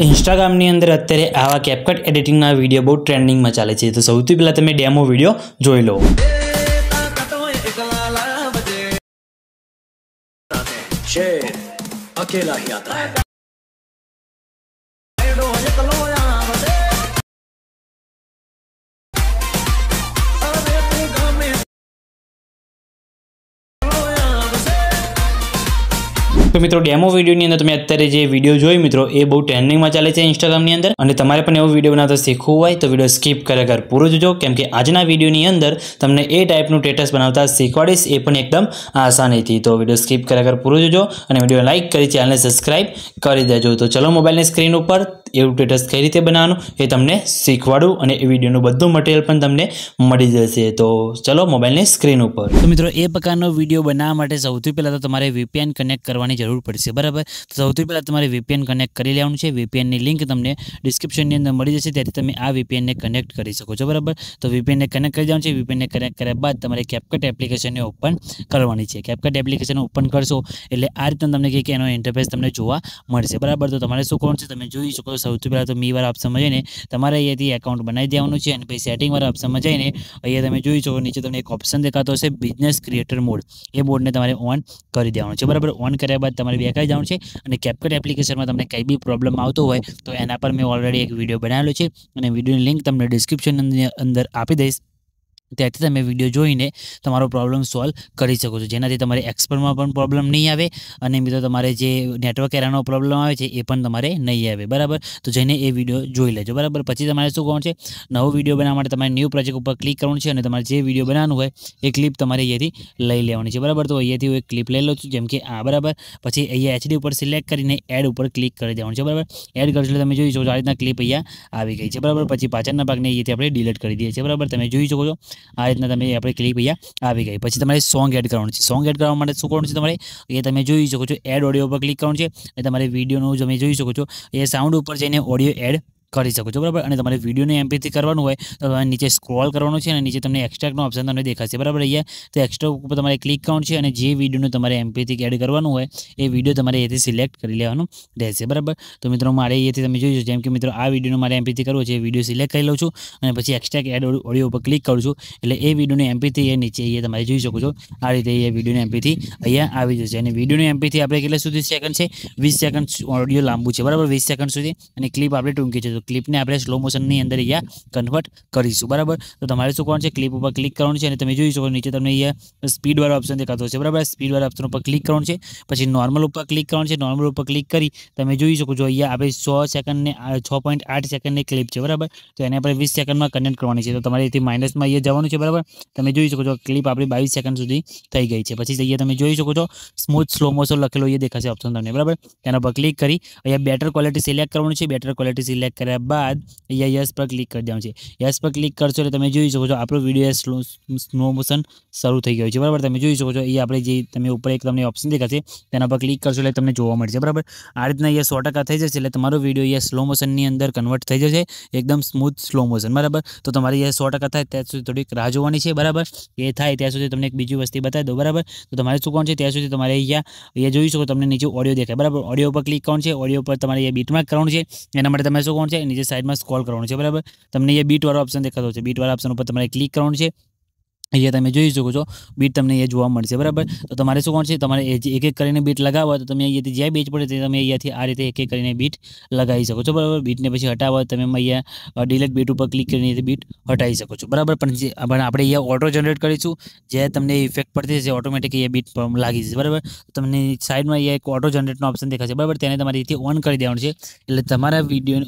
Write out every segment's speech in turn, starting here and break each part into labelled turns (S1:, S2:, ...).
S1: ઇન્સ્ટાગ્રામની અંદર અત્યારે આવા કેપકટ એડિટિંગના વિડીયો બહુ ટ્રેન્ડિંગમાં ચાલે છે. તો સૌથી પહેલાં તમે ડેમો વિડીયો જોઈ લો.
S2: अकेला ही आता है.
S1: તો મિત્રો ડેમો વિડીયોની અંદર તમે અત્યારે જે વિડીયો જોઈ મિત્રો એ બહુ ટ્રેન્ડિંગમાં ચાલે છે ઇન્સ્ટાગ્રામની અંદર, અને તમારે પણ એવો વિડીયો બનાવતા શીખવું હોય તો વિડીયો સ્કીપ કર્યા પૂરો જોજો, કેમ કે આજના વિડીયોની અંદર તમને એ ટાઈપનું સ્ટેટસ બનાવતા શીખવાડીશ, એ પણ એકદમ આસાનીથી. તો વિડીયો સ્કીપ કર્યા પૂરો જોજો અને વિડીયો લાઇક કરી ચેનલને સબસ્ક્રાઇબ કરી દેજો. તો ચલો મોબાઈલની સ્ક્રીન ઉપર એવું સ્ટેટસ કઈ રીતે બનાવવાનું એ તમને શીખવાડું, અને એ વિડીયોનું બધું મટીરિયલ પણ તમને મળી જશે. તો ચલો મોબાઈલની સ્ક્રીન ઉપર. તો મિત્રો એ પ્રકારનો વિડીયો બનાવવા માટે સૌથી પહેલાં તો તમારે VPN કનેક્ટ કરવાની જરૂર પડશે, બરાબર. તો સૌથી પહેલાં તમારે VPN કનેક્ટ કરી લેવાનું છે. VPNની લિંક તમને ડિસ્ક્રિપ્શનની અંદર મળી જશે, ત્યાંથી તમે આ VPNને કનેક્ટ કરી શકો છો, બરાબર. તો VPNને કનેક્ટ કરી દેવાનું છે. VPNને કનેક્ટ કર્યા બાદ તમારે કેપકટ એપ્લિકેશનને ઓપન કરવાની છે. કેપકટ એપ્લિકેશન ઓપન કરશો એટલે આ રીતના તમને કે એનો ઇન્ટરફેસ તમને જોવા મળશે, બરાબર. તો તમારે શું કરવાનું છે તમે જોઈ શકો છો. સૌથી પહેલાં તો મીવાળા ઓપ્શનમાં જઈને તમારે અહીંયાથી એકાઉન્ટ બનાવી દેવાનું છે, અને પછી સેટિંગવાળા ઓપ્શનમાં જઈને અહીંયા તમે જોઈ શકો નીચે તમને એક ઓપ્શન દેખાતો હશે બિઝનેસ ક્રિએટર મોડ. એ મોડને તમારે ઓન કરી દેવાનું છે, બરાબર. ઓન કર્યા બાદ તમારે બેક આવી જવાનું છે, અને કેપકટ એપ્લિકેશનમાં તમને કંઈ બી પ્રોબ્લેમ આવતો હોય તો એના પર મેં ઓલરેડી એક વિડીયો બનાવેલો છે, અને વિડીયોની લિંક તમને ડિસ્ક્રિપ્શનની અંદર આપી દઈશ. ત્યાંથી તમે વિડીયો જોઈને તમારો પ્રોબ્લેમ સોલ્વ કરી શકો છો, જેનાથી તમારે એક્સપર્ટમાં પણ પ્રોબ્લેમ નહીં આવે, અને મિત્રો તમારે જે નેટવર્ક એરાનો પ્રોબ્લેમ આવે છે એ પણ તમારે નહીં આવે, બરાબર. તો જઈને એ વિડીયો જોઈ લેજો, બરાબર. પછી તમારે શું કરવાનું છે, નવો વિડીયો બનાવવા માટે તમારે ન્યૂ પ્રોજેક્ટ ઉપર ક્લિક કરવાનું છે, અને તમારે જે વિડીયો બનાવવાનું હોય એ ક્લિપ તમારે અહીંયાથી લઈ લેવાની છે, બરાબર. તો અહીંયાથી હું એક ક્લિપ લઈ લઉં છું, જેમ કે આ, બરાબર. પછી અહીંયા HD ઉપર સિલેક્ટ કરીને એડ ઉપર ક્લિક કરી દેવાનું છે, બરાબર. એડ કરશો એટલે તમે જોઈ શકો છો આ રીતના ક્લિપ અહીંયા આવી ગઈ છે, બરાબર. પછી પાછળના ભાગને અહીંયાથી આપણે ડિલીટ કરી દઈએ છીએ, બરાબર. તમે જોઈ શકો છો આ રીતના તમે આપણે ક્લિપ અહીંયા આવી ગઈ. પછી તમારે સોંગ એડ કરવાનું છે. સોંગ એડ કરવા માટે શું કરવાનું છે તમારે, એ તમે જોઈ શકો છો એડ ઓડિયો ઉપર ક્લિક કરવાનું છે, અને તમારે વિડીયોનું તમે જોઈ શકો છો એ સાઉન્ડ ઉપર જઈને ઓડિયો એડ કરી શકો છો, બરાબર. અને તમારે વિડીયોને MP3 કરવાનું હોય તો તમારે નીચે સ્ક્રોલ કરવાનું છે, અને નીચે તમને એક્સ્ટ્રાક્ટનો ઓપ્શન તમને દેખાશે, બરાબર. અહીંયા તો એક્સ્ટ્રાક્ટ ઉપર તમારે ક્લિક કરવાનું છે, અને જે વિડીયોનું તમારે MP3 એડ કરવાનું હોય એ વિડીયો તમારે અહીંયાથી સિલેક્ટ કરી લેવાનું રહેશે, બરાબર. તો મિત્રો મારે અહીંયાથી તમે જોઈ શકો, જેમ કે મિત્રો આ વિડીયોનું મારે MP3 કરવું છે, એ વિડીયો સિલેક્ટ કરી લઉં છું, અને પછી એક્સ્ટ્રાક્ટ એડ ઓડિયો ઉપર ક્લિક કરું છું, એટલે એ વિડીયોનું MP3 એ નીચે અહીંયા તમારે જોઈ શકો છો આ રીતે એ વિડીયોનું MP3 અહીંયા આવી જશે. અને વિડીયોનું MP3 આપણે કેટલા સુધી સેકન્ડ છે, 20 સેકન્ડ ઓડિયો લાંબુ છે, બરાબર. 20 સેકન્ડ સુધી, અને ક્લિપ આપણે ટૂંકી છે, તો ક્લિપને આપણે સ્લો મોશનની અંદર અહીંયા કન્વર્ટ કરીશું, બરાબર. તો તમારે શું કરવાનું છે, ક્લિપ ઉપર ક્લિક કરવાનું છે, અને તમે જોઈ શકો નીચે તમને અહીંયા સ્પીડવાળો ઓપ્શન દેખાતો હશે, બરાબર. સ્પીડવાળા ઓપ્શન ઉપર ક્લિક કરવાનું છે, પછી નોર્મલ ઉપર ક્લિક કરવાનું છે. નોર્મલ ઉપર ક્લિક કરી તમે જોઈ શકો છો અહીંયા આપણે 100 સેકન્ડને 6.8 સેકન્ડની ક્લિપ છે, બરાબર. તો એને આપણે 20 સેકન્ડમાં કન્વર્ટ કરવાની છે, તો તમારે એથી માઇનસમાં અહીંયા જવાનું છે, બરાબર. તમે જોઈ શકો છો ક્લિપ આપણી 22 સેકન્ડ સુધી થઈ ગઈ છે. પછી અહીંયા તમે જોઈ શકો છો સ્મૂથ સ્લો મોશન લખેલો એ દેખાશે ઓપ્શન તમને, બરાબર. તેના પર ક્લિક કરી અહીંયા બેટર ક્વોલિટી સિલેક્ટ કરવાનું છે. બેટર ક્વોલિટી સિલેક્ટ કર્યા બાદ અહીંયા યસ પર ક્લિક કરી દેવાનું છે. યસ પર ક્લિક કરશો એટલે તમે જોઈ શકો છો આપણો વિડીયો સ્લો મોશન શરૂ થઈ ગયો છે, બરાબર. તમે જોઈ શકો છો એ આપણે જે તમે ઉપર એક તમને ઓપ્શન દેખાશે તેના પર ક્લિક કરશો એટલે તમને જોવા મળશે, બરાબર. આ રીતના અહીંયા 100% થઈ જશે એટલે તમારો વિડીયો અહીંયા સ્લો મોશનની અંદર કન્વર્ટ થઈ જશે, એકદમ સ્મૂથ સ્લો મોશન, બરાબર. તો તમારે અહીંયા 100% થાય ત્યાં સુધી થોડીક રાહ જોવાની છે, બરાબર. એ થાય ત્યાં સુધી તમને એક બીજી વસ્તુ બતાવી દો, બરાબર. તો તમારે શું કરવાનું છે, ત્યાં સુધી તમારે અહીંયા જોઈ શકો તમને નીચે ઓડિયો દેખાય, બરાબર. ઓડિયો ઉપર ક્લિક કરવાનું છે. ઓડિયો ઉપર તમારે અહીંયા બીટમાર્ક કરવાનું છે. એના માટે તમે શું કરવાનું છે, નીચે સાઈડમાં સ્ક્રોલ કરવાનું છે, બરાબર. તમને અહીંયા બીટવાળો ઓપ્શન દેખાતો છે. બીટવાળા ઓપ્શન ઉપર તમારે ક્લિક કરવાનું છે. અહીંયા તમે જોઈ શકો છો બીટ તમને અહીંયા જોવા મળશે, બરાબર. તો તમારે શું કરવાનું છે, તમારે એક એક કરીને બીટ લગાવો તો તમે અહીંયાથી જ્યાં બીટ પડે તે તમે અહીંયાથી આ રીતે એક એક કરીને બીટ લગાવી શકો છો, બરાબર. બીટને પછી હટાવો તમે અહીંયા ડિલેટ બીટ ઉપર ક્લિક કરીને બીટ હટાવી શકો છો, બરાબર. પણ આપણે અહીંયા ઓટો જનરેટ કરીશું, જે તમને ઇફેક્ટ પડતી હશે ઓટોમેટિક અહીંયા બીટ લાગી જશે, બરાબર. તમને સાઈડમાં અહીંયા એક ઓટો જનરેટનો ઓપ્શન દેખાશે, બરાબર. તેને તમારે અહીંથી ઓન કરી દેવાનું છે, એટલે તમારા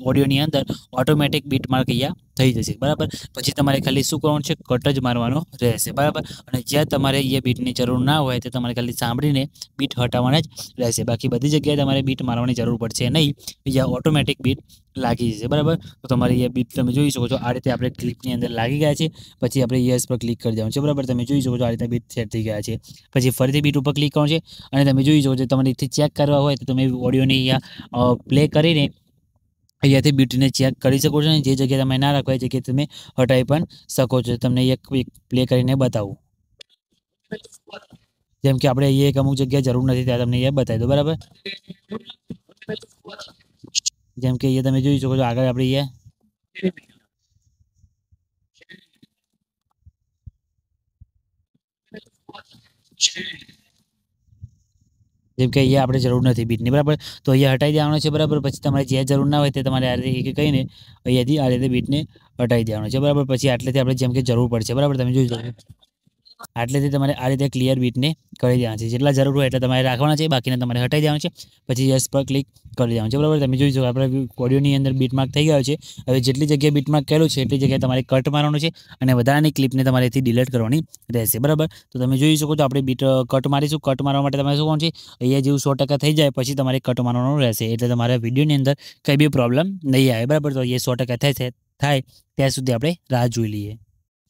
S1: ઓડિયોની અંદર ઓટોમેટિક બીટ માર્ક અહીંયા થઈ જશે, બરાબર. પછી તમારે ખાલી શું કરવાનું છે, કટ જ મારવાનો રહેશે, બરાબર. અને જ્યાં તમારે અહીંયા બીટની જરૂર ના હોય તે તમારે ખાલી સાંભળીને બીટ હટાવવાના જ રહેશે, બાકી બધી જગ્યાએ તમારે બીટ મારવાની જરૂર પડશે નહીં, અહીંયા ઓટોમેટિક બીટ લાગી જશે, બરાબર. તો તમારે અહીંયા બીટ તમે જોઈ શકો છો આ રીતે આપણે ક્લિપની અંદર લાગી ગયા છે. પછી આપણે યસ પર ક્લિક કરી દેવાનું છે, બરાબર. તમે જોઈ શકો છો આ રીતે બીટ સેટ થઈ ગયા છે. પછી ફરીથી બીટ ઉપર ક્લિક કરવાનું છે, અને તમે જોઈ શકો છો તમારે અહીંથી ચેક કરવા હોય તો તમે ઓડિયોને અહીંયા પ્લે કરીને અહીંયાથી બીટને ચેક કરી શકો છો, અને જે જગ્યાએ તમે ના રાખો એ જગ્યાએ તમે હટાવી પણ શકો છો. તમને એક પ્લે કરીને બતાવું, જેમ કે આપણે અહીંયા એક અમુક જગ્યાએ જરૂર નથી ત્યાં તમને અહીંયા બતાવી દો, બરાબર. જેમ કે અહીંયા તમે જોઈ શકો છો આગળ આપણે અહીંયા જેમ કે અહીંયા આપણે જરૂર નથી બીટની, બરાબર. તો અહીંયા હટાવી દેવાનું છે, બરાબર. પછી તમારે જે જરૂર ના હોય તે તમારે આ રીતે કહીને અહીંયાથી આ રીતે બીટને હટાવી દેવાનું છે, બરાબર. પછી આટલેથી આપણે જેમ કે જરૂર પડશે, બરાબર. તમે જોઈ શકો આટલેથી તમારે આ રીતે ક્લિયર બીટને કરી દેવાના છે. જેટલા જરૂર હોય એટલે તમારે રાખવાના છે, બાકીને તમારે હટાવી દેવાનું છે. પછી યસ પર ક્લિક કરી દેવાનું છે, બરાબર. તમે જોઈ શકો આપણે ઓડિયોની અંદર બીટમાર્ક થઈ ગયો છે. હવે જેટલી જગ્યાએ બીટમાર્ક કરેલું છે એટલી જગ્યાએ તમારે કટ મારવાનું છે અને વધારાની ક્લિપને તમારે એથી ડિલીટ કરવાની રહેશે, બરાબર. તો તમે જોઈ શકો છો આપણે બીટ કટ મારીશું. કટ મારવા માટે તમારે શું કરવાનું છે, અહીંયા જેવું 100% થઈ જાય પછી તમારે કટ મારવાનું રહેશે, એટલે તમારા વિડીયોની અંદર કંઈ બી પ્રોબ્લેમ નહીં આવે, બરાબર. તો એ 100% થાય ત્યાં સુધી આપણે રાહ જોઈ લઈએ.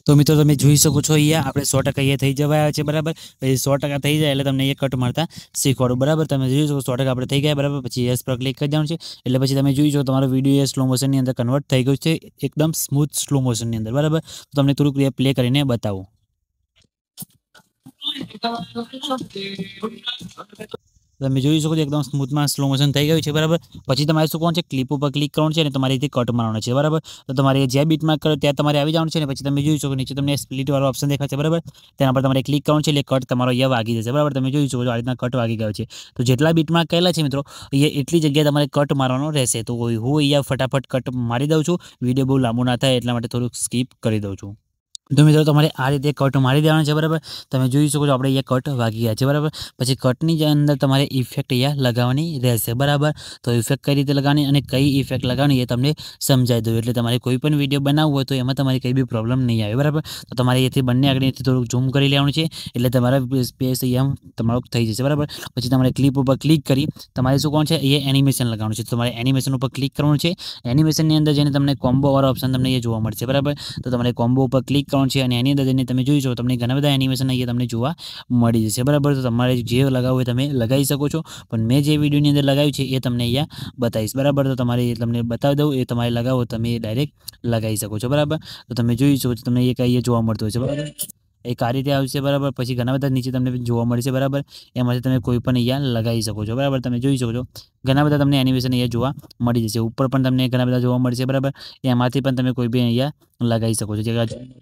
S1: તો મિત્રો તમે જોઈ શકો છો અહીંયા આપણે 100% અહીંયા થઈ જવા આવ્યા છે, બરાબર. પછી 100% થઈ જાય એટલે તમને એ કટ મારતા શીખવાડું, બરાબર. તમે જોઈ શકો 100% આપણે થઈ ગયા, બરાબર. પછી યસ પર ક્લિક કરી દેવાનું છે એટલે પછી તમે જોઈ શકો તમારો વિડીયો એ સ્લો મોશનની અંદર કન્વર્ટ થઈ ગયું છે, એકદમ સ્મૂથ સ્લો મોશનની અંદર, બરાબર. તો તમને થોડુંક પ્લે કરીને બતાવું. તમે જોઈ શકો છો એકદમ સ્મૂથમાં સ્લો મોશન થઈ ગયું છે, બરાબર. પછી તમારે શું કરવાનું છે, ક્લિપ ઉપર ક્લિક કરવાનું છે અને તમારે અહીંથી કટ મારવાનો છે, બરાબર. તો તમારે જ્યાં બીટમાર્ક કરો ત્યાં તમારે આવી જવાનું છે ને પછી તમે જોઈ શકો નીચે તમને સ્પ્લિટ વાળો ઓપ્શન દેખાશે, બરાબર. તેના પર તમારે ક્લિક કરવાનું છે એટલે કટ તમારો અહીંયા વાગી જશે, બરાબર. તમે જોઈ શકો છો આ રીતના કટ વાગી ગયો છે. તો જેટલા બીટમાર્ક કરેલા છે મિત્રો અહીંયા એટલી જગ્યાએ તમારે કટ મારવાનો રહેશે. તો હું અહીંયા ફટાફટ કટ મારી દઉં છું, વિડીયો બહુ લાંબો ના થાય એટલા માટે થોડુંક સ્કીપ કરી દઉં છું. તો મિત્રો તમારે આ રીતે કટ મારી દેવાનો છે, બરાબર. તમે જોઈ શકો છો આપણે અહીંયા કટ વાગી ગયા છે, બરાબર. પછી કટની અંદર તમારે ઇફેક્ટ અહીંયા લગાવવાની રહેશે, બરાબર. તો ઇફેક્ટ કઈ રીતે લગાવવાની અને કઈ ઇફેક્ટ લગાવવાની એ તમને સમજાવી દઉં, એટલે તમારે કોઈ પણ વિડીયો બનાવવો હોય તો એમાં તમારે કંઈ બી પ્રોબ્લેમ નહીં આવે, બરાબર. તો તમારે એથી બંને આગળથી થોડુંક ઝૂમ કરી લેવાનું છે એટલે તમારા સ્પેસ અહીંયા તમારું થઈ જશે, બરાબર. પછી તમારે ક્લિપ ઉપર ક્લિક કરી તમારે શું કરવાનું છે, અહીંયા એનિમેશન લગાવવાનું છે. તો તમારે એનિમેશન ઉપર ક્લિક કરવાનું છે. એનિમેશનની અંદર જઈને તમને કોમ્બો વાળો ઓપ્શન તમને અહીંયા જોવા મળશે, બરાબર. તો તમારે કોમ્બો ઉપર ક્લિક છે અને એની અંદર જઈને તમે જોઈ શકો તમને ઘણા બધા એનિમેશન અહીંયા તમને જોવા મળી જશે, બરાબર. તો તમારે જે લગાવવું હોય તમે લગાવી શકો છો, પણ મેં જે વિડીયોની અંદર લગાવ્યું છે એ તમને અહીંયા બતાવીશ, બરાબર. તો તમારે તમને બતાવી દઉં, એ તમારે લગાવો તમે ડાયરેક્ટ લગાવી શકો છો, બરાબર. તો તમે જોઈ શકો છો તમને એક અહીંયા જોવા મળતું હોય છે, બરાબર. એક આ રીતે આવશે, બરાબર. પછી ઘણા બધા નીચે તમને જોવા મળશે, બરાબર. એમાંથી તમે કોઈ પણ અહીંયા લગાવી શકો છો, બરાબર. તમે જોઈ શકો છો ઘણા બધા તમને એનિમેશન અહીંયા જોવા મળી જશે. ઉપર પણ તમને ઘણા બધા જોવા મળશે, બરાબર. એમાંથી પણ તમે કોઈ બી અહીંયા લગાવી શકો છો, જે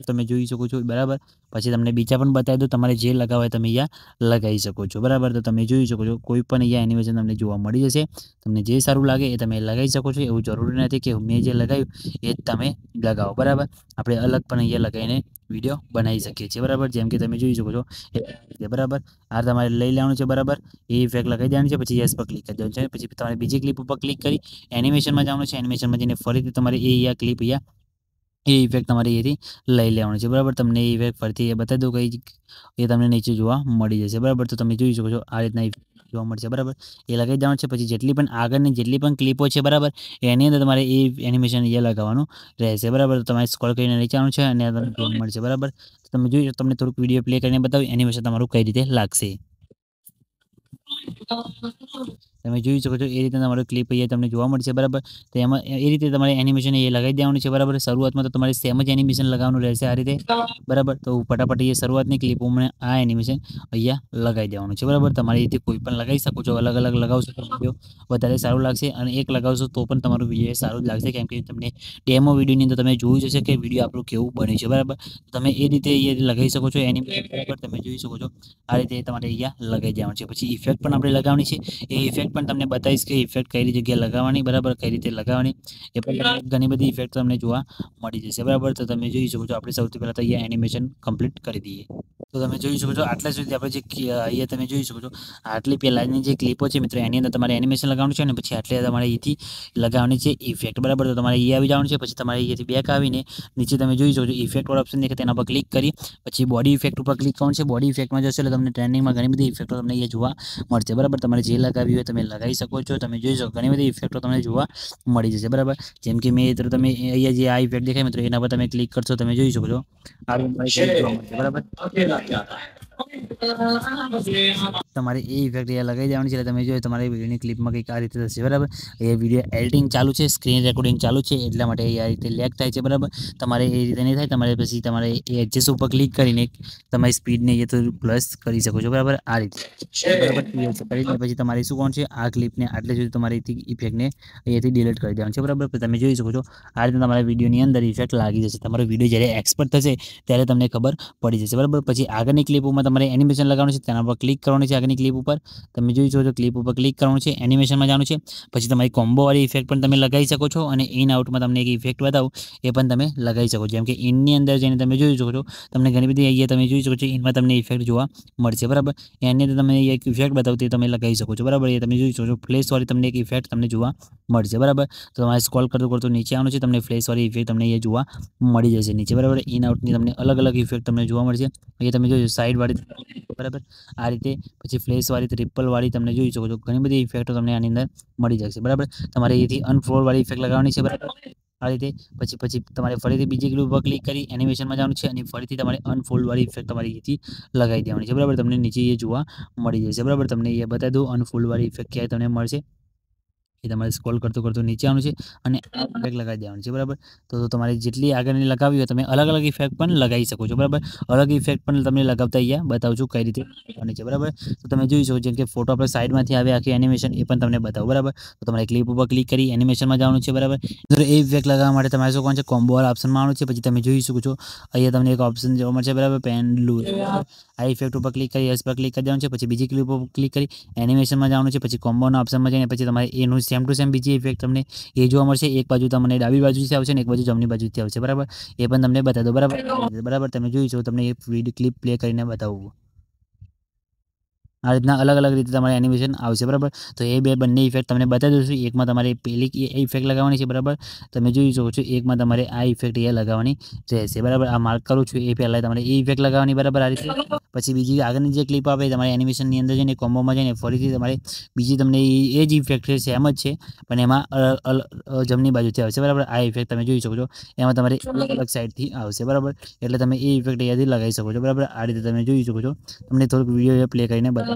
S1: તમે જોઈ શકો છો, બરાબર. પછી તમને બીજા પણ બતાવી દો, તમારે જે લગાવો હોય તમે અહીંયા લગાવી શકો છો, બરાબર. તો તમે જોઈ શકો છો કોઈ પણ અહીંયા એનિમેશન તમને જોવા મળી જશે. તમને જે સારું લાગે એ તમે લગાવી શકો છો. એવું જરૂરી નથી કે મેં જે લગાવ્યું એ જ તમે લગાવો, બરાબર. આપણે અલગ પણ અહીંયા લગાવીને વિડીયો બનાવી શકીએ છીએ, બરાબર. જેમ કે તમે જોઈ શકો છો બરાબર. આ તમારે લઈ લેવાનું છે, બરાબર. એ ઇફેક્ટ લગાવી દેવાની છે. પછી યસ પર ક્લિક કરી દેવાનું છે. પછી તમારે બીજી ક્લિપ ઉપર ક્લિક કરી એનિમેશનમાં જવાનું છે. એનિમેશનમાં જઈને ફરીથી તમારે એ ક્લિપ એ ઇફેક્ટ તમારે અહીંયાથી લઈ લેવાનું છે, બરાબર. તમને એ ઇફેક્ટ ફરીથી બતાવી દઉં કઈ એ તમને નીચે જોવા મળી જશે, બરાબર. તો તમે જોઈ શકો છો આ રીતના જોવા મળશે, બરાબર. એ લગાવી દેવાનું છે. પછી જેટલી પણ આગળની જેટલી પણ ક્લિપો છે, બરાબર, એની અંદર તમારે એ એનિમેશન એ લગાવવાનું રહેશે, બરાબર. તો તમારે સ્ક્રોલ કરીને નીચે આવવાનું છે અને તમને જોવા મળશે, બરાબર. તમે જોઈ તમને થોડુંક વિડીયો પ્લે કરીને બતાવ્યું એનિમેશન તમારું કઈ રીતે લાગશે. તમે જોઈ શકો છો એ રીતે તમારો ક્લિપ અહીંયા તમને જોવા મળશે, બરાબર. તો એમાં એ રીતે તમારે એનિમેશન એ લગાવી દેવાનું છે, બરાબર. શરૂઆતમાં તો તમારે સેમ જ એનિમેશન લગાવવાનું રહેશે આ રીતે, બરાબર. તો ફટાફટ એ શરૂઆતની ક્લિપોમાં આ એનિમેશન અહીંયા લગાવી દેવાનું છે, બરાબર. તમારે એથી કોઈ પણ લગાવી શકો છો, અલગ અલગ લગાવશો તો વિડીયો વધારે સારું લાગશે અને એક લગાવશો તો પણ તમારું વિડીયો સારું જ લાગશે, કેમ કે તમને ડેમો વિડીયોની અંદર તમે જોયું જશે કે વિડીયો આપણું કેવું બને છે, બરાબર. તમે એ રીતે અહીંયા લગાવી શકો છો એનિમેશન, બરાબર. તમે જોઈ શકો છો આ રીતે તમારે અહીંયા લગાવી દેવાનું છે. પછી ઇફેક્ટ પણ આપણે લગાવવાની છે. એ ઇફેક્ટ પણ તમને બતાવીશ કે ઇફેક્ટ કઈ જગ્યાએ લગાવવાની, બરાબર, કઈ રીતે લગાવવાની એ પણ ઘણી બધી ઇફેક્ટ તમને જોવા મળી જશે, બરાબર. તો તમે જોઈ શકો છો આપણે સૌથી પહેલાં તો અહીંયા એનિમેશન કમ્પ્લીટ કરી દઈએ. તો તમે જોઈ શકો છો આટલા સુધી આપણે જે અહીંયા તમે જોઈ શકો છો આટલી પહેલાંની જે ક્લિપો છે મિત્રો એની અંદર તમારે એનિમેશન લગાવવાનું છે અને પછી આટલે તમારે અહીંથી લગાવવાની છે ઇફેક્ટ, બરાબર. તો તમારે અહીંયા આવી જવાનું છે. પછી તમારે અહીંયાથી બેક આવીને નીચે તમે જોઈ શકો છો ઇફેક્ટ વાળો ઓપ્શન દેખાય તેના પર ક્લિક કરી પછી બોડી ઇફેક્ટ ઉપર ક્લિક કરવાનું છે. બોડી ઇફેક્ટમાં જશે એટલે તમને ટ્રેન્ડિંગમાં ઘણી બધી ઇફેક્ટો તમને અહીંયા જોવા મળશે, બરાબર. તમારે જે લગાવી હોય તમે લગાવી શકો છો. તમે જોઈ શકો ઘણી બધી ઇફેક્ટો તમને જોવા મળી જશે, બરાબર. જેમ કે મેં તો તમે અહીંયા જે આ ઇફેક્ટ દેખાય મિત્રો એના પર તમે ક્લિક કરશો તમે જોઈ શકો છો આ જોવા મળશે, બરાબર. તમારે એ ઇફેક્ટ અહીંયા લગાવી દેવાની છે. એટલે તમે જોઈએ તમારી વિડીયોની ક્લિપમાં કંઈક આ રીતે થશે, બરાબર. એ વિડીયો એડિટિંગ ચાલુ છે, સ્ક્રીન રેકોર્ડિંગ ચાલુ છે, એટલા માટે આ રીતે લેગ થાય છે, બરાબર. તમારે એ રીતે નહીં થાય. તમારે પછી તમારે એ એડજસ્ટ ઉપર ક્લિક કરીને તમારી સ્પીડને એ તો પ્લસ કરી શકો છો, બરાબર. આ રીતે બરાબર કરીને પછી તમારે શું કોણ છે આ ક્લિપને આટલે સુધી તમારી ઇફેક્ટને અહીંયાથી ડિલીટ કરી દેવાનું છે, બરાબર. તમે જોઈ શકો છો આ રીતે તમારા વિડીયોની અંદર ઇફેક્ટ લાગી જશે. તમારો વિડીયો જ્યારે એક્સપર્ટ થશે ત્યારે તમને ખબર પડી જશે, બરાબર. પછી આગળની ક્લિપમાં તમારે એનિમેશન લગાવવાનું છે, તેના પર ક્લિક કરવાનું છે. આગળની ક્લિપ ઉપર તમે જોઈ શકો છો, ક્લિપ ઉપર ક્લિક કરવાનું છે, એનિમેશનમાં જવાનું છે. પછી તમારી કોમ્બોવાળી ઇફેક્ટ પણ તમે લગાવી શકો છો, અને ઇન આઉટમાં તમને એક ઇફેક્ટ બતાવું એ પણ તમે લગાવી શકો છો. જેમ કે ઇનની અંદર જઈને તમે જોઈ શકો છો, તમને ઘણી બધી અહીંયા તમે જોઈ શકો છો ઇનમાં તમને ઇફેક્ટ જોવા મળશે, બરાબર. એની અંદર તમે એક ઇફેક્ટ બતાવું તે તમે લગાવી શકો છો, બરાબર. એ તમે જોઈ શકો છો ફ્લેશવાળી તમને એક ઇફેક્ટ તમને જોવા મળશે, બરાબર. તો તમારે સ્ક્રોલ કરતું નીચે આવવાનું છે, તમને ફ્લેશવાળી ઇફેક્ટ તમને અહીંયા જોવા મળી જશે નીચે, બરાબર. ઇન આઉટની તમને અલગ અલગ ઇફેક્ટ તમને જોવા મળશે. અહીંયા તમે જોઈ સાઈડવાળી, બરાબર. આ રીતે પછી ફ્લેશવાળી, ટ્રિપલવાળી તમને જોઈ શકો છો ઘણી બધી ઇફેક્ટો તમને આની અંદર મળી જશે, બરાબર. તમારે અહીંથી અનફોલ્ડવાળી ઇફેક્ટ લગાવવાની છે, બરાબર. આ રીતે પછી તમારે ફરીથી બીજી ક્લિપ ઉપર ક્લિક કરી એનિમેશનમાં જવાનું છે, અને ફરીથી તમારે અનફોલ્ડવાળી ઇફેક્ટ તમારી અહીંથી લગાવી દેવાની છે, બરાબર. તમને નીચે એ જોવા મળી જશે, બરાબર. તમને એ બતાવી દઉં અનફોલ્ડવાળી ઇફેક્ટ ક્યાંય તમને મળશે. એ તમારે સ્ક્રોલ કરતું નીચે આવવાનું છે, અને આ ઇફેક્ટ લગાવી દેવાનું છે, બરાબર. તો તમારે જેટલી આગળની લગાવી હોય તમે અલગ અલગ ઇફેક્ટ પણ લગાવી શકો છો, બરાબર. અલગ ઇફેક્ટ પણ તમને લગાવતા અહીંયા બતાવું છું કઈ રીતે કરવાની છે, બરાબર. તો તમે જોઈ શકો જેમ કે ફોટો આપણે સાઈડમાંથી આવે આખી એનિમેશન એ પણ તમને બતાવું, બરાબર. તો તમારે ક્લિપ ઉપર ક્લિક કરી એનિમેશનમાં જવાનું છે, બરાબર. એ ઇફેક્ટ લગાવવા માટે તમારે શું કોણ છે કોમ્બોવાળા ઓપ્શનમાં આવવાનું છે. પછી તમે જોઈ શકો છો અહીંયા તમને એક ઓપ્શન જોવા મળશે, બરાબર, પેન બ્લુ. આ ઇફેક્ટ ઉપર ક્લિક કરી યસ પર ક્લિક કરી દેવાનું છે. પછી બીજી ક્લિપ ઉપર ક્લિક કરી એનિમેશનમાં જવાનું છે. પછી કોમ્બોના ઓપ્શનમાં જઈને પછી તમારે એનું સેમ ટુ સેમ બીજી ઇફેક્ટ તમને એ જોવા મળશે. એક બાજુ તમને ડાબી બાજુથી આવશે ને એક બાજુ જમણી બાજુથી આવશે, બરાબર. એ પણ તમને બતાવી દો, બરાબર. તમે જોઈ શકો તમને એ વિડીયો ક્લિપ પ્લે કરીને બતાવું. આ રીતના અલગ અલગ રીતે તમારે એનિમેશન આવશે, બરાબર. તો એ બંને ઇફેક્ટ તમને બતાવી દઉં છું. એકમાં તમારે પેલી ઇફેક્ટ લગાવવાની છે, બરાબર. તમે જોઈ શકો છો એકમાં તમારે આ ઇફેક્ટ એ લગાવવાની રહેશે, બરાબર. આ માર્ક કરું છું એ પહેલાં તમારે એ ઇફેક્ટ લગાવવાની, બરાબર. આ રીતે પછી બીજી આગળની જે ક્લિપ આવે તમારે એનિમેશનની અંદર જઈને કોમ્બોમાં જઈને ફરીથી તમારે બીજી તમને એ જ ઇફેક્ટ છે, સેમ જ છે, પણ એમાં જમણી બાજુથી આવશે, બરાબર. આ ઇફેક્ટ તમે જોઈ શકો છો એમાં તમારે અલગ અલગ સાઈડથી આવશે, બરાબર. એટલે તમે એ ઇફેક્ટ અહીંયાથી લગાવી શકો છો, બરાબર. આ રીતે તમે જોઈ શકો છો. તમને થોડુંક વિડીયો પ્લે કરીને બતાવો.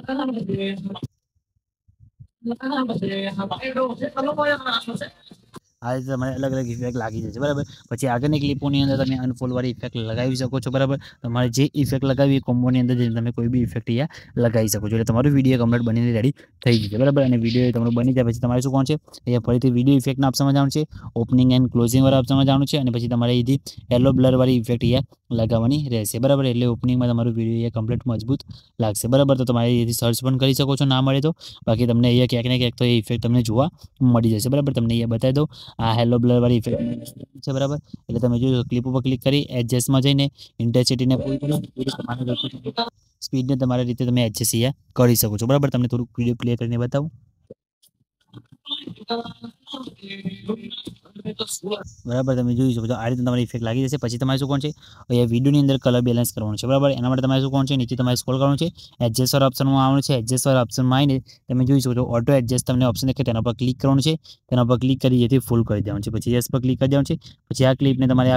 S1: આ રીતે તમારે અલગ અલગ ઇફેક્ટ લાગી જશે, બરાબર. પછી આગળની ક્લિપોની અંદર તમે અનફોલ્ડવાળી ઇફેક્ટ લગાવી શકો છો, બરાબર. તમારે જે ઇફેક્ટ લગાવી એ કોમ્બોની અંદર જઈને તમે કોઈ બી ઇફેક્ટ અહીંયા લગાવી શકો છો. એટલે તમારું વિડીયો કમ્પ્લીટ બનીને રેડી થઈ જશે, બરાબર. અને વિડીયો તમારું બની જાય પછી તમારે શું કોણ છે અહીંયા ફરીથી વિડીયો ઇફેક્ટના ઓપ્શનમાં જવાનું છે, ઓપનિંગ એન્ડ ક્લોઝિંગવાળા ઓપ્શનમાં જવાનું છે, અને પછી તમારે અહીંથી યલો બ્લરવાળી ઇફેક્ટ અહીંયા લગાવવાની રહેશે, બરાબર. એટલે ઓપનિંગમાં તમારું વિડીયો અહીંયા કમ્પ્લીટ મજબૂત લાગશે, બરાબર. તો તમારે અહીંથી સર્ચ પણ કરી શકો છો ના મળે તો. બાકી તમને અહીંયા ક્યાંક ને ક્યાંક તો એ ઇફેક્ટ તમને જોવા મળી જશે, બરાબર. તમને અહીંયા બતાવી દઉં આ હેલો બ્લરવાળી ઇફેક્ટ છે, બરાબર. એટલે તમે જોઈ ક્લિપ ઉપર ક્લિક કરી એડજસ્ટમાં જઈને ઇન્ટેન્સિટીને સ્પીડને તમારી રીતે તમે એડજસ્ટ અહીંયા કરી શકો છો, બરાબર. તમને થોડુંક વિડીયો પ્લે કરીને બતાવું, બરાબર. તમે જોઈ શકો છો આ રીતે તમારી ઇફેક્ટ લાગી જશે. પછી તમારે શું કોણ છે અહીંયા વિડીયોની અંદર કલર બેલેન્સ કરવાનું છે, બરાબર. એના માટે તમારે શું કોણ છે નીચે તમારે સ્ક્રોલ કરવાનું છે, એડજસ્ટ ઓપ્શનમાં આવવાનું છે. એડજસ્ટ ઓપ્શનમાં આવીને તમે જોઈ શકો છો ઓટો એડજસ્ટ તમને ઓપ્શન દેખાય તેના પર ક્લિક કરવાનું છે. તેના પર ક્લિક કરી જેથી ફૂલ કરી દેવાનું છે. પછી યસ પર ક્લિક કરી દેવાનું છે. પછી આ ક્લિપને તમારે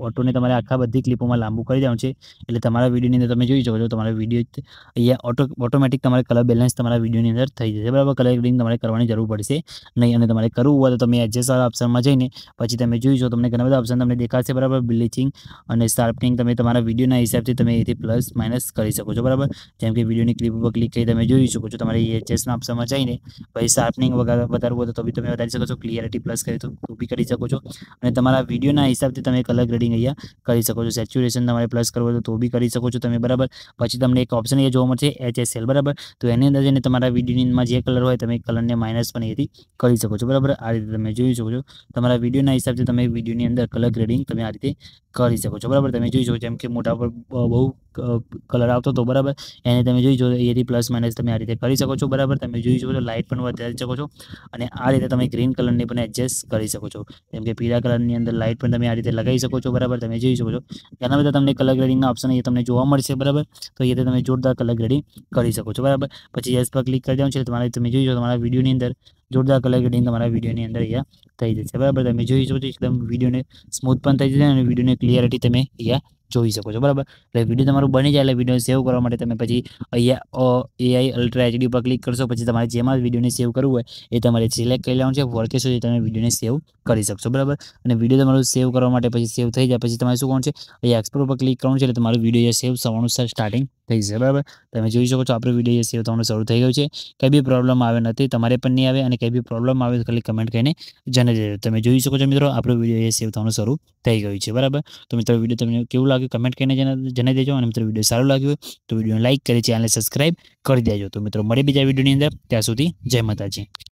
S1: ઓટોને તમારે આખા બધી ક્લિપોમાં લાંબુ કરી દેવાનું છે. એટલે તમારા વિડીયોની અંદર તમે જોઈ શકો છો તમારા વિડીયો અહીંયા ઓટોમેટિક તમારે કલર બેલેન્સ તમારા વિડીયોની અંદર થઈ જશે, બરાબર. કલર ગ્રેડિંગ તમારે કરવાની જરૂર પડશે નહીં. અને તમારે કરવું હોય તો તમે એડજસ્ટ ઓપ્શનમાં જઈને પછી તમે જોઈ શકો તમને ઘણા બધા ઓપ્શન તમને દેખાશે, બરાબર. બ્લીચિંગ અને શાર્પનિંગ તમે તમારા વિડીયોના હિસાબથી તમે એથી પ્લસ માઇનસ કરી શકો છો, બરાબર. જેમ કે વિડીયોની ક્લિપ ઉપર ક્લિક કરી તમે જોઈ શકો છો તમારે એડજસ્ટના ઓપ્શનમાં જઈને પછી શાર્પનિંગ વધારવું હોય તો બી તમે વધારી શકો છો. ક્લિયરિટી પ્લસ કરી તો બી કરી શકો છો. અને તમારા વિડીયોના હિસાબથી તમે કલર ગ્રેડિંગ અહીંયા કરી શકો છો. સેચ્યુરેશન તમારે પ્લસ કરવું હોય તો બી કરી શકો છો તમે, બરાબર. પછી તમને એક ઓપ્શન અહીંયા જોવા મળશે HSL, બરાબર. તો એની અંદર જઈને તમારા વિડીયોમાં જે કલર હોય તમે કલરને માઇનસ પણ અહીંથી કરી શકો છો, બરાબર. આ રીતે તમે જોઈ શકો છો તમારા વિડીયોના હિસાબથી તમે વિડીયોની અંદર કલર ગ્રેડિંગ તમે આ રીતે કરી શકો છો, બરાબર. તમે જોઈ શકો જેમ કે મોટા પર બહુ કલર આવતો હતો, બરાબર. એને તમે જોઈ શકો એથી પ્લસ માઇનસ તમે આ રીતે કરી શકો છો, બરાબર. તમે જોઈ શકો છો લાઇટ પણ વધારી શકો છો. અને આ રીતે તમે ગ્રીન કલરને પણ એડજસ્ટ કરી શકો છો. જેમ કે પીળા કલરની અંદર લાઇટ પણ તમે આ રીતે લગાવી શકો છો, બરાબર. તમે જોઈ શકો છો ઘણા બધા તમને કલર ગ્રેડિંગના ઓપ્શન અહીંયા તમને જોવા મળશે, બરાબર. તો અહીંયા તમે જોરદાર કલર ગ્રેડિંગ કરી શકો છો, બરાબર. પછી યસ પર ક્લિક કરી દેવાનું છે. તમારે તમે જોઈ શકો તમારા વિડીયોની અંદર જોરદાર કલર ગ્રેડિંગ તમારા વિડીયોની અંદર અહીંયા થઈ જશે, બરાબર. તમે જોઈ શકો છો એકદમ વિડીયોને સ્મૂથ પણ થઈ જશે અને વિડીયોની ક્લિયરિટી તમે અહીંયા જોઈ શકો છો, બરાબર. એટલે વિડીયો તમારું બની જાય એટલે વિડીયો સેવ કરવા માટે તમે પછી અહીંયા AI અલ્ટ્રા HD પર ક્લિક કરશો. પછી તમારે જેમાં વિડીયોને સેવ કરવું હોય એ તમારે સિલેક્ટ કરી લેવાનું છે. 4K સુધી તમે વિડીયોને સેવ કરી શકશો, બરાબર. અને વિડીયો તમારું સેવ કરવા માટે પછી સેવ થઈ જાય પછી તમારે શું કરવાનું છે, અહીંયા એક્સપ્લોર પર ક્લિક કરવાનું છે એટલે તમારું વિડીયો સેવ થવાનું સ્ટાર્ટિંગ થઈ જશે, બરાબર. તમે જોઈ શકો છો આપણો વિડીયો સેવ થવાનું શરૂ થઈ ગયું છે. કંઈ બી પ્રોબ્લેમ આવે નથી, તમારે પણ નહીં આવે. અને કંઈ બી પ્રોબ્લેમ આવે તો ખાલી કમેન્ટ કરીને જણાવી દેજો. તમે જોઈ શકો છો મિત્રો આપણો વિડીયો સેવ થવાનું શરૂ થઈ ગયું છે, બરાબર. તો મિત્રો વિડીયો તમને કેવું લાગ્યું કમેન્ટ કરીને જણાવી દેજો. અને મિત્રો વિડીયો સારું લાગ્યું હોય તો વિડીયોને લાઈક કરી ચેનલને સબસ્ક્રાઈબ કરી દેજો. તો મિત્રો મળે બીજા વિડીયોની અંદર, ત્યાં સુધી જય માતાજી.